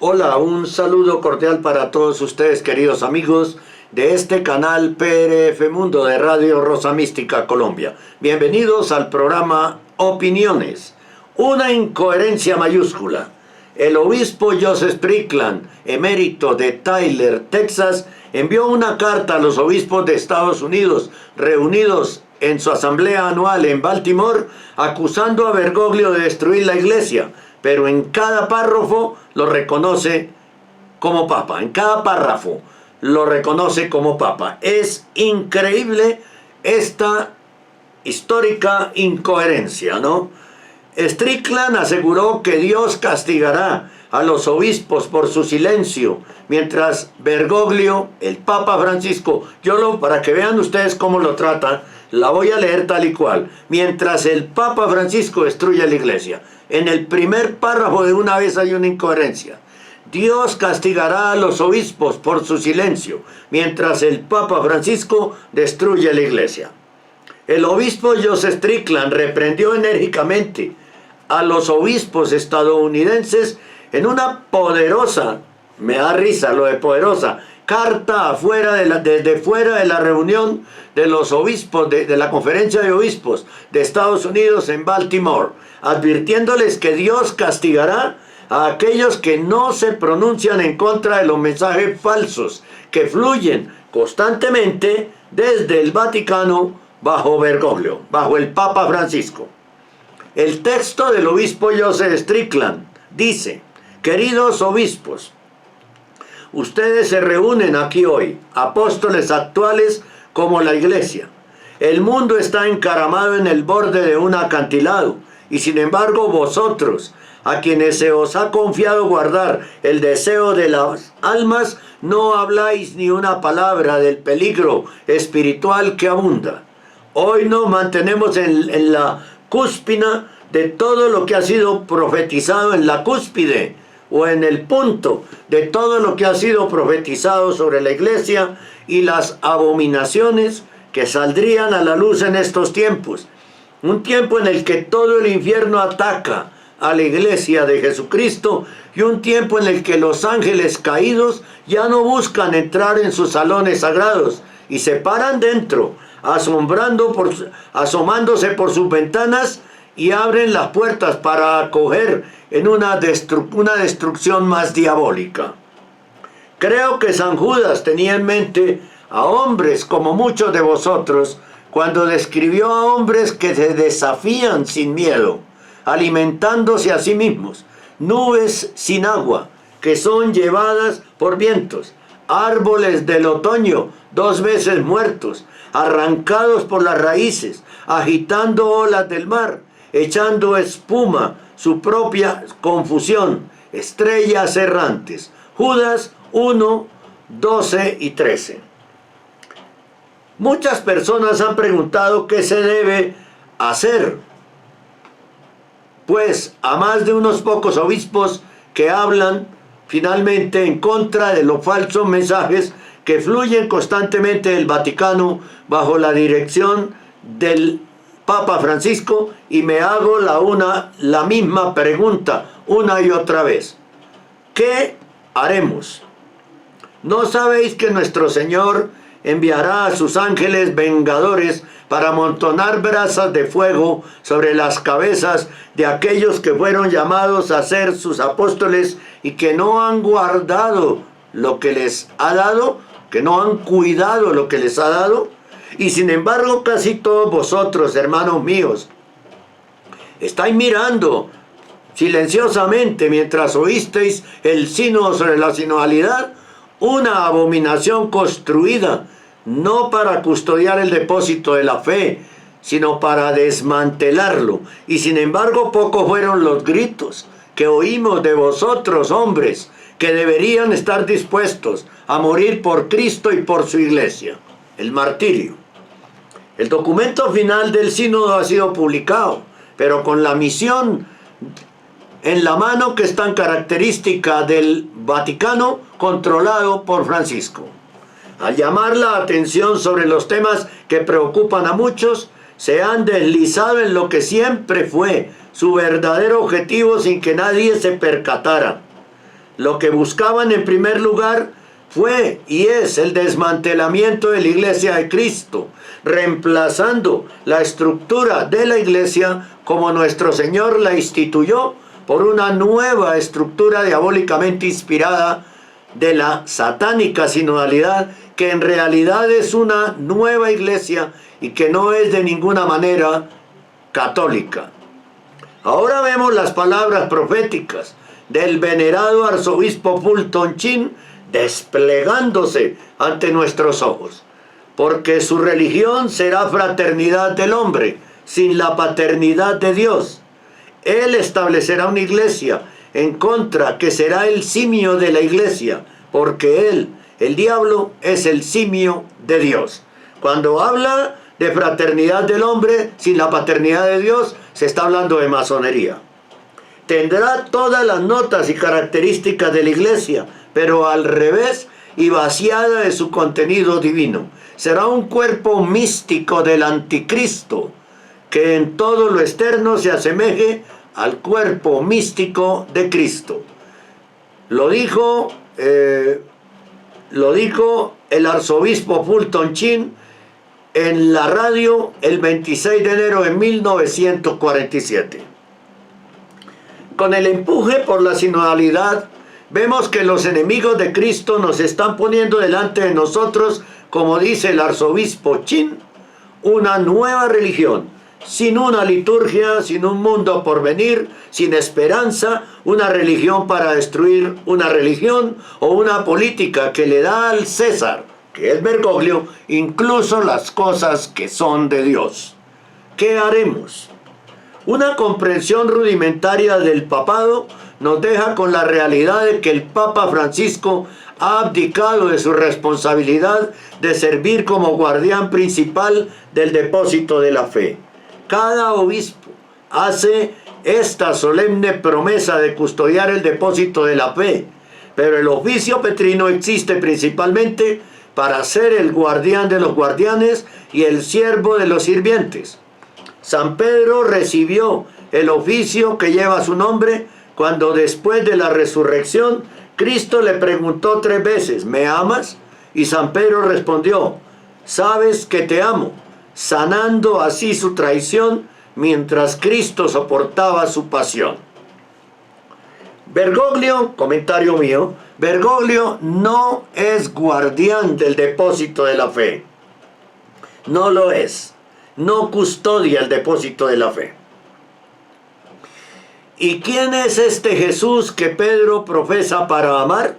Hola, un saludo cordial para todos ustedes, queridos amigos de este canal PRF Mundo de Radio Rosa Mística Colombia. Bienvenidos al programa Opiniones. Una incoherencia mayúscula. El obispo Joseph Strickland, emérito de Tyler, Texas, envió una carta a los obispos de Estados Unidos reunidos en su asamblea anual en Baltimore, acusando a Bergoglio de destruir la iglesia, pero en cada párrafo lo reconoce como papa. En cada párrafo lo reconoce como papa. Es increíble esta histórica incoherencia, ¿no? Strickland aseguró que Dios castigará a los obispos por su silencio, mientras Bergoglio, el Papa Francisco, para que vean ustedes cómo lo tratan, la voy a leer tal y cual. Mientras el Papa Francisco destruye la iglesia. En el primer párrafo de una vez hay una incoherencia. Dios castigará a los obispos por su silencio, mientras el Papa Francisco destruye la iglesia. El obispo Joseph Strickland reprendió enérgicamente a los obispos estadounidenses en una poderosa, me da risa lo de poderosa, carta desde fuera de la reunión de los obispos, de la conferencia de obispos de Estados Unidos en Baltimore, advirtiéndoles que Dios castigará a aquellos que no se pronuncian en contra de los mensajes falsos que fluyen constantemente desde el Vaticano bajo Bergoglio, bajo el Papa Francisco. El texto del obispo Joseph Strickland dice: queridos obispos, ustedes se reúnen aquí hoy, apóstoles actuales como la iglesia. El mundo está encaramado en el borde de un acantilado, y sin embargo vosotros, a quienes se os ha confiado guardar el deseo de las almas, no habláis ni una palabra del peligro espiritual que abunda. Hoy nos mantenemos en la cúspide de todo lo que ha sido profetizado, en la cúspide o en el punto de todo lo que ha sido profetizado sobre la iglesia y las abominaciones que saldrían a la luz en estos tiempos. Un tiempo en el que todo el infierno ataca a la iglesia de Jesucristo, y un tiempo en el que los ángeles caídos ya no buscan entrar en sus salones sagrados y se paran dentro, asomándose por sus ventanas, y abren las puertas para acoger en una destrucción más diabólica. Creo que San Judas tenía en mente a hombres como muchos de vosotros cuando describió a hombres que se desafían sin miedo, alimentándose a sí mismos, nubes sin agua que son llevadas por vientos, árboles del otoño 2 veces muertos, arrancados por las raíces, agitando olas del mar, echando espuma su propia confusión, estrellas errantes. Judas 1, 12 y 13. Muchas personas han preguntado qué se debe hacer, pues a más de unos pocos obispos que hablan finalmente en contra de los falsos mensajes que fluyen constantemente del Vaticano bajo la dirección del Papa Francisco, y me hago la misma pregunta una y otra vez. ¿Qué haremos? ¿No sabéis que nuestro Señor enviará a sus ángeles vengadores para amontonar brasas de fuego sobre las cabezas de aquellos que fueron llamados a ser sus apóstoles y que no han guardado lo que les ha dado, que no han cuidado lo que les ha dado? Y sin embargo, casi todos vosotros, hermanos míos, estáis mirando silenciosamente mientras oísteis el sínodo sobre la sinodalidad, una abominación construida no para custodiar el depósito de la fe, sino para desmantelarlo. Y sin embargo, pocos fueron los gritos que oímos de vosotros, hombres, que deberían estar dispuestos a morir por Cristo y por su iglesia. El martirio. El documento final del sínodo ha sido publicado, pero con la misión en la mano que es tan característica del Vaticano controlado por Francisco. Al llamar la atención sobre los temas que preocupan a muchos, se han deslizado en lo que siempre fue su verdadero objetivo sin que nadie se percatara: Lo que buscaban en primer lugar fue y es el desmantelamiento de la Iglesia de Cristo, reemplazando la estructura de la Iglesia como nuestro Señor la instituyó por una nueva estructura diabólicamente inspirada de la satánica sinodalidad, que en realidad es una nueva iglesia y que no es de ninguna manera católica. Ahora vemos las palabras proféticas del venerado arzobispo Fulton Sheen desplegándose ante nuestros ojos, porque su religión será fraternidad del hombre sin la paternidad de Dios. Él establecerá una iglesia en contra que será el simio de la iglesia, porque él, el diablo, es el simio de Dios. Cuando habla de fraternidad del hombre sin la paternidad de Dios, se está hablando de masonería. Tendrá todas las notas y características de la iglesia, pero al revés y vaciada de su contenido divino. Será un cuerpo místico del anticristo, que en todo lo externo se asemeje al cuerpo místico de Cristo. Lo dijo el arzobispo Fulton Sheen en la radio el 26 de enero de 1947. Con el empuje por la sinodalidad, vemos que los enemigos de Cristo nos están poniendo delante de nosotros, como dice el arzobispo Sheen, una nueva religión, sin una liturgia, sin un mundo por venir, sin esperanza, una religión para destruir una religión o una política que le da al César, que es Bergoglio, incluso las cosas que son de Dios. ¿Qué haremos? Una comprensión rudimentaria del papado nos deja con la realidad de que el Papa Francisco ha abdicado de su responsabilidad de servir como guardián principal del depósito de la fe. Cada obispo hace esta solemne promesa de custodiar el depósito de la fe, pero el oficio petrino existe principalmente para ser el guardián de los guardianes y el siervo de los sirvientes. San Pedro recibió el oficio que lleva su nombre cuando después de la resurrección Cristo le preguntó 3 veces: ¿me amas? Y San Pedro respondió: sabes que te amo, sanando así su traición mientras Cristo soportaba su pasión. Bergoglio, comentario mío, Bergoglio no es guardián del depósito de la fe. No lo es. No custodia el depósito de la fe. ¿Y quién es este Jesús que Pedro profesa para amar?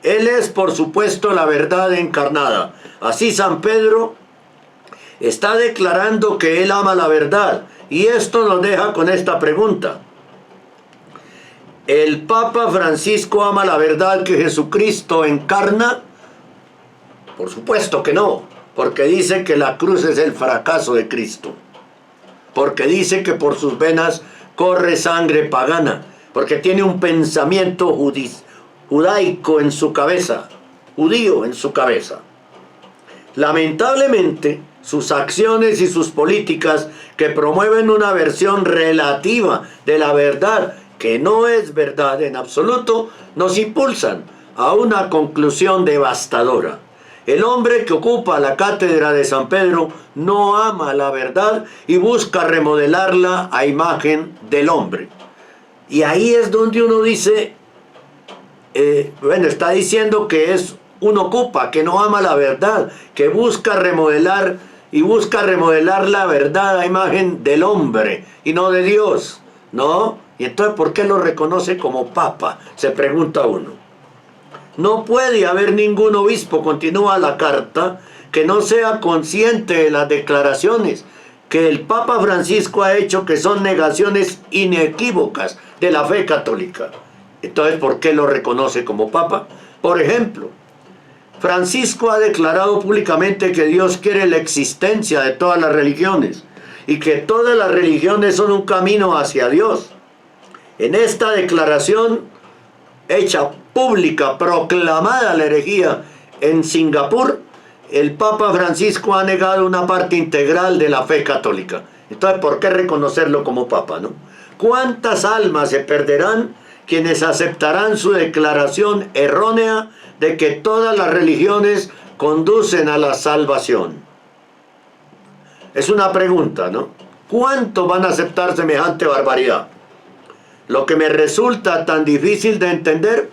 Él es, por supuesto, la verdad encarnada. Así San Pedro está declarando que él ama la verdad. Y esto nos deja con esta pregunta: ¿el Papa Francisco ama la verdad que Jesucristo encarna? Por supuesto que no, porque dice que la cruz es el fracaso de Cristo, porque dice que por sus venas corre sangre pagana, porque tiene un pensamiento judaico en su cabeza, judío en su cabeza. Lamentablemente, sus acciones y sus políticas que promueven una versión relativa de la verdad, que no es verdad en absoluto, nos impulsan a una conclusión devastadora. El hombre que ocupa la cátedra de San Pedro no ama la verdad y busca remodelarla a imagen del hombre. Y ahí es donde uno dice, está diciendo que es un ocupa, que no ama la verdad, que busca remodelar la verdad a imagen del hombre y no de Dios, ¿no? Y entonces, ¿por qué lo reconoce como papa? Se pregunta uno. No puede haber ningún obispo, continúa la carta, que no sea consciente de las declaraciones que el Papa Francisco ha hecho, que son negaciones inequívocas de la fe católica. Entonces, ¿por qué lo reconoce como papa? Por ejemplo, Francisco ha declarado públicamente que Dios quiere la existencia de todas las religiones y que todas las religiones son un camino hacia Dios. En esta declaración hecha pública, proclamada la herejía en Singapur, el Papa Francisco ha negado una parte integral de la fe católica. Entonces, ¿por qué reconocerlo como papa, no? ¿Cuántas almas se perderán quienes aceptarán su declaración errónea de que todas las religiones conducen a la salvación. Es una pregunta, ¿no? ¿Cuántos van a aceptar semejante barbaridad? Lo que me resulta tan difícil de entender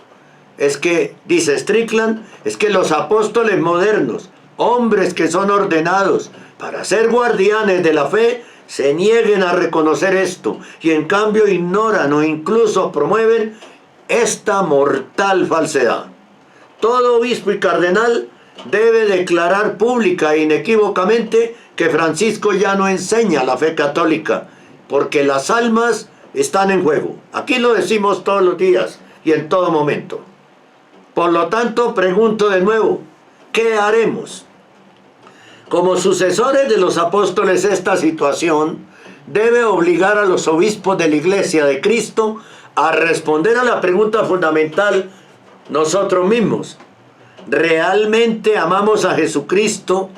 es que, dice Strickland, es que los apóstoles modernos, hombres que son ordenados para ser guardianes de la fe, se nieguen a reconocer esto y en cambio ignoran o incluso promueven esta mortal falsedad. Todo obispo y cardenal debe declarar pública e inequívocamente que Francisco ya no enseña la fe católica, porque las almas están en juego. Aquí lo decimos todos los días y en todo momento. Por lo tanto, pregunto de nuevo, ¿qué haremos? Como sucesores de los apóstoles, esta situación debe obligar a los obispos de la Iglesia de Cristo a responder a la pregunta fundamental nosotros mismos. ¿Realmente amamos a Jesucristo,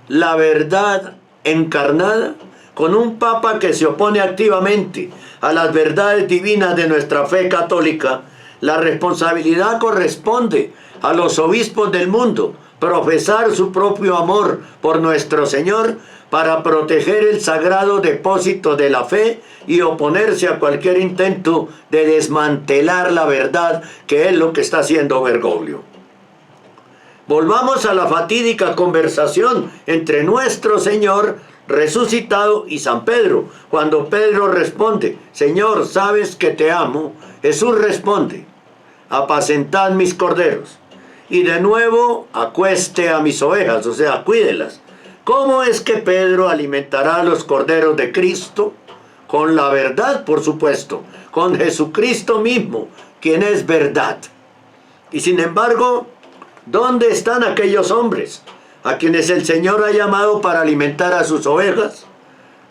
la verdad encarnada? Con un papa que se opone activamente a las verdades divinas de nuestra fe católica, la responsabilidad corresponde a los obispos del mundo profesar su propio amor por nuestro Señor para proteger el sagrado depósito de la fe y oponerse a cualquier intento de desmantelar la verdad, que es lo que está haciendo Bergoglio. Volvamos a la fatídica conversación entre nuestro Señor resucitado y San Pedro. Cuando Pedro responde, Señor, sabes que te amo, Jesús responde, apacentad mis corderos. Y de nuevo, acueste a mis ovejas, o sea, cuídelas. ¿Cómo es que Pedro alimentará a los corderos de Cristo? Con la verdad, por supuesto, con Jesucristo mismo, quien es verdad. Y sin embargo, ¿dónde están aquellos hombres a quienes el Señor ha llamado para alimentar a sus ovejas?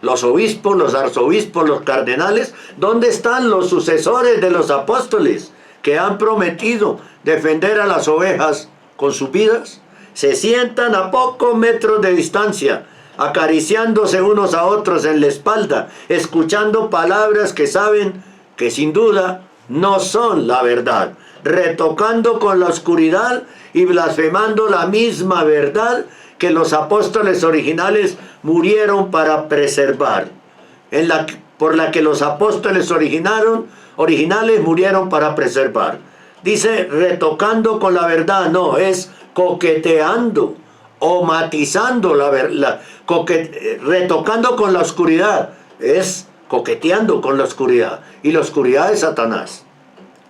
Los obispos, los arzobispos, los cardenales. ¿Dónde están los sucesores de los apóstoles que han prometido defender a las ovejas con sus vidas? Se sientan a pocos metros de distancia, acariciándose unos a otros en la espalda, escuchando palabras que saben que sin duda no son la verdad, retocando con la oscuridad y blasfemando la misma verdad que los apóstoles originales murieron para preservar, por la que los apóstoles originales murieron para preservar. Dice retocando con la verdad, no, es coqueteando o matizando la verdad. Retocando con la oscuridad, es coqueteando con la oscuridad, y la oscuridad es Satanás.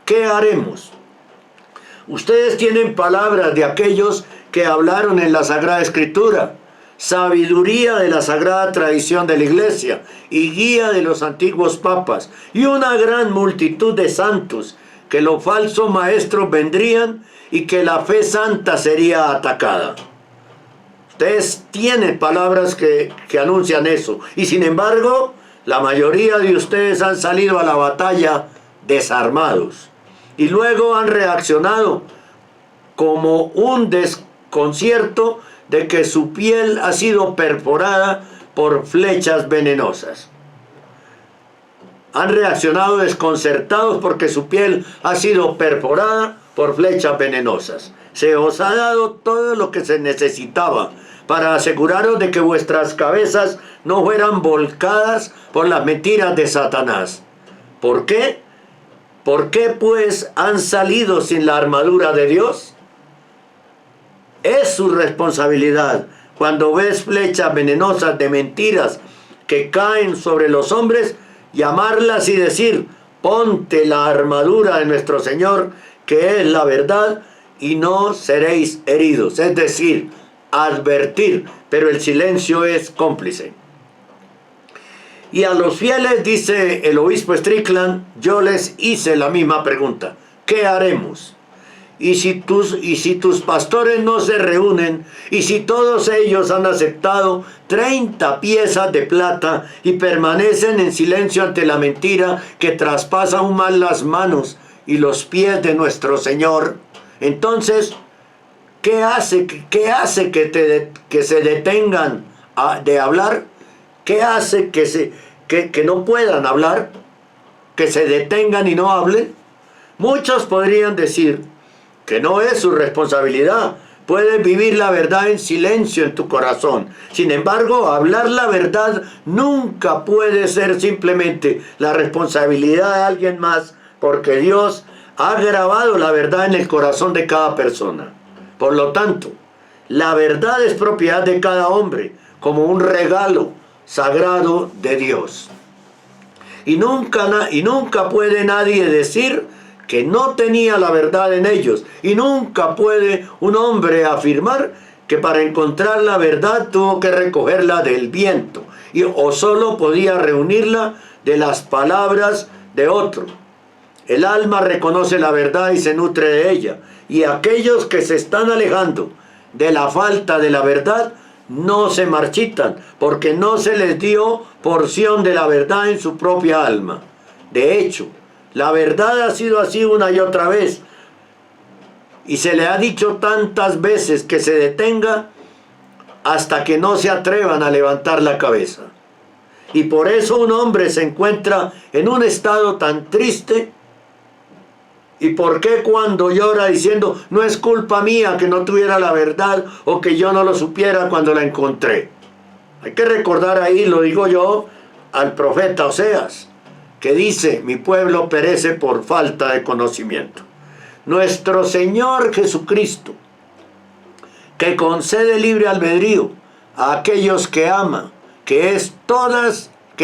¿Qué haremos? Ustedes tienen palabras de aquellos que hablaron en la Sagrada Escritura, sabiduría de la sagrada tradición de la Iglesia y guía de los antiguos papas, y una gran multitud de santos, que los falsos maestros vendrían y que la fe santa sería atacada. Ustedes tienen palabras que anuncian eso, y sin embargo, la mayoría de ustedes han salido a la batalla desarmados, y luego han reaccionado como un desconcierto de que su piel ha sido perforada por flechas venenosas. Han reaccionado desconcertados porque su piel ha sido perforada por flechas venenosas. Se os ha dado todo lo que se necesitaba para aseguraros de que vuestras cabezas no fueran volcadas por las mentiras de Satanás. ¿Por qué? ¿Por qué pues han salido sin la armadura de Dios? Es su responsabilidad. Cuando ves flechas venenosas de mentiras que caen sobre los hombres, llamarlas y decir, ponte la armadura de nuestro Señor, que es la verdad, y no seréis heridos. Es decir, advertir, pero el silencio es cómplice. Y a los fieles, dice el obispo Strickland, yo les hice la misma pregunta. ¿Qué haremos? Y si tus pastores no se reúnen, y si todos ellos han aceptado 30 piezas de plata y permanecen en silencio ante la mentira que traspasa aún más las manos y los pies de nuestro Señor, entonces, ¿qué hace que se detengan de hablar? ¿Qué hace que no puedan hablar? ¿Que se detengan y no hablen? Muchos podrían decir que no es su responsabilidad. Puedes vivir la verdad en silencio en tu corazón. Sin embargo, hablar la verdad nunca puede ser simplemente la responsabilidad de alguien más, porque Dios ha grabado la verdad en el corazón de cada persona. Por lo tanto, la verdad es propiedad de cada hombre, como un regalo sagrado de Dios. Y nunca puede nadie decir que no tenía la verdad en ellos. Y nunca puede un hombre afirmar que para encontrar la verdad tuvo que recogerla del viento, o solo podía reunirla de las palabras de otro. El alma reconoce la verdad y se nutre de ella. Y aquellos que se están alejando de la falta de la verdad no se marchitan, porque no se les dio porción de la verdad en su propia alma. De hecho, la verdad ha sido así una y otra vez, y se le ha dicho tantas veces que se detenga hasta que no se atrevan a levantar la cabeza. Y por eso un hombre se encuentra en un estado tan triste. ¿Y por qué cuando llora diciendo, no es culpa mía que no tuviera la verdad o que yo no lo supiera cuando la encontré? Hay que recordar ahí, lo digo yo, al profeta Oseas, que dice, mi pueblo perece por falta de conocimiento. Nuestro Señor Jesucristo, que concede libre albedrío a aquellos que ama, que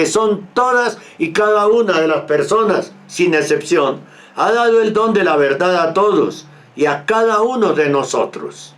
son todas y cada una de las personas, sin excepción, ha dado el don de la verdad a todos y a cada uno de nosotros.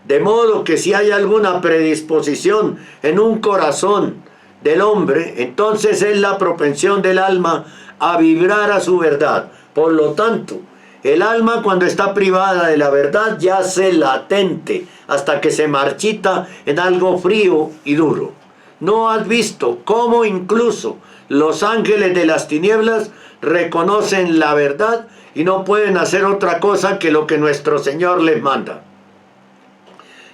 De modo que si hay alguna predisposición en un corazón del hombre, entonces es la propensión del alma a vibrar a su verdad. Por lo tanto, el alma cuando está privada de la verdad yace latente hasta que se marchita en algo frío y duro. ¿No has visto cómo incluso los ángeles de las tinieblas reconocen la verdad y no pueden hacer otra cosa que lo que nuestro Señor les manda?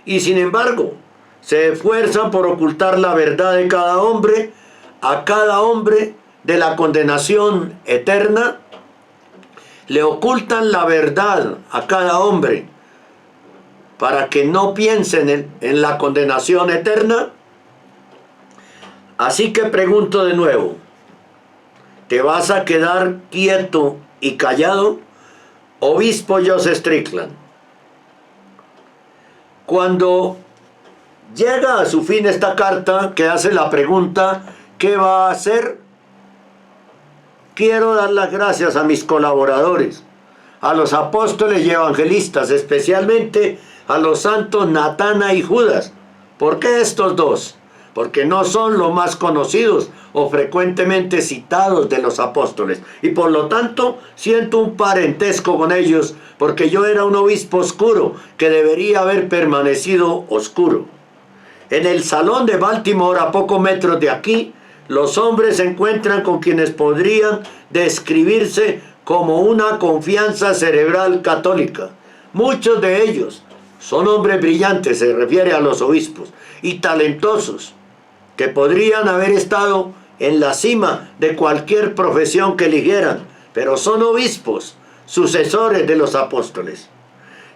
Y sin embargo, se esfuerzan por ocultar la verdad de cada hombre, a cada hombre de la condenación eterna. Le ocultan la verdad a cada hombre para que no piensen en la condenación eterna. Así que pregunto de nuevo, ¿te vas a quedar quieto y callado? Obispo Joseph Strickland. Cuando llega a su fin esta carta que hace la pregunta, ¿qué va a hacer? Quiero dar las gracias a mis colaboradores, a los apóstoles y evangelistas, especialmente a los santos Natana y Judas. ¿Por qué estos dos? Porque no son los más conocidos o frecuentemente citados de los apóstoles, y por lo tanto siento un parentesco con ellos, porque yo era un obispo oscuro que debería haber permanecido oscuro. En el salón de Baltimore, a pocos metros de aquí, los hombres se encuentran con quienes podrían describirse como una confianza cerebral católica. Muchos de ellos son hombres brillantes, se refiere a los obispos, y talentosos, que podrían haber estado en la cima de cualquier profesión que eligieran, pero son obispos, sucesores de los apóstoles.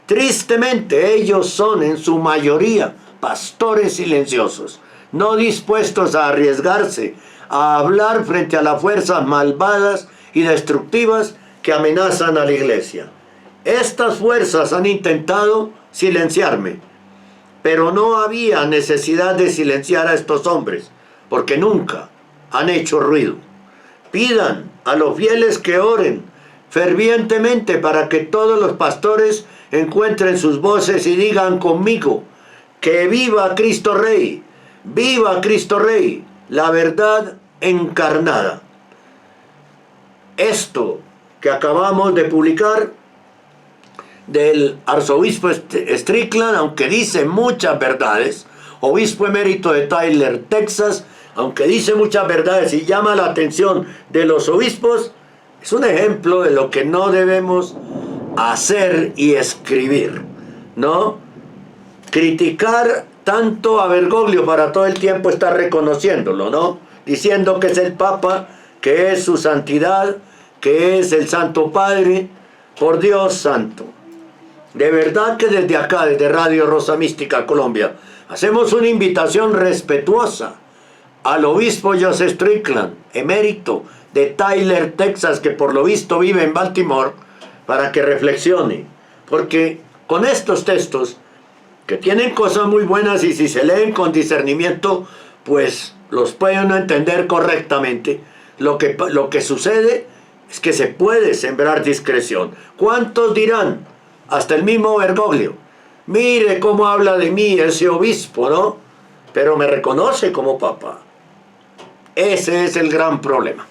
Tristemente, ellos son en su mayoría pastores silenciosos, no dispuestos a arriesgarse a hablar frente a las fuerzas malvadas y destructivas que amenazan a la iglesia. Estas fuerzas han intentado silenciarme, pero no había necesidad de silenciar a estos hombres, porque nunca han hecho ruido. Pidan a los fieles que oren fervientemente para que todos los pastores encuentren sus voces y digan conmigo que viva Cristo Rey, viva Cristo Rey, la verdad encarnada. Esto que acabamos de publicar del arzobispo Strickland, aunque dice muchas verdades, obispo emérito de Tyler, Texas, aunque dice muchas verdades y llama la atención de los obispos, es un ejemplo de lo que no debemos hacer y escribir, ¿no? Criticar tanto a Bergoglio para todo el tiempo estar reconociéndolo, ¿no? Diciendo que es el Papa, que es su santidad, que es el Santo Padre, por Dios santo. De verdad que desde acá, desde Radio Rosa Mística Colombia, hacemos una invitación respetuosa al obispo Joseph Strickland, emérito de Tyler, Texas, que por lo visto vive en Baltimore, para que reflexione. Porque con estos textos, que tienen cosas muy buenas y si se leen con discernimiento, pues los puede uno entender correctamente. Lo que sucede es que se puede sembrar discreción. ¿Cuántos dirán? Hasta el mismo Bergoglio: mire cómo habla de mí ese obispo, ¿no? Pero me reconoce como papa. Ese es el gran problema.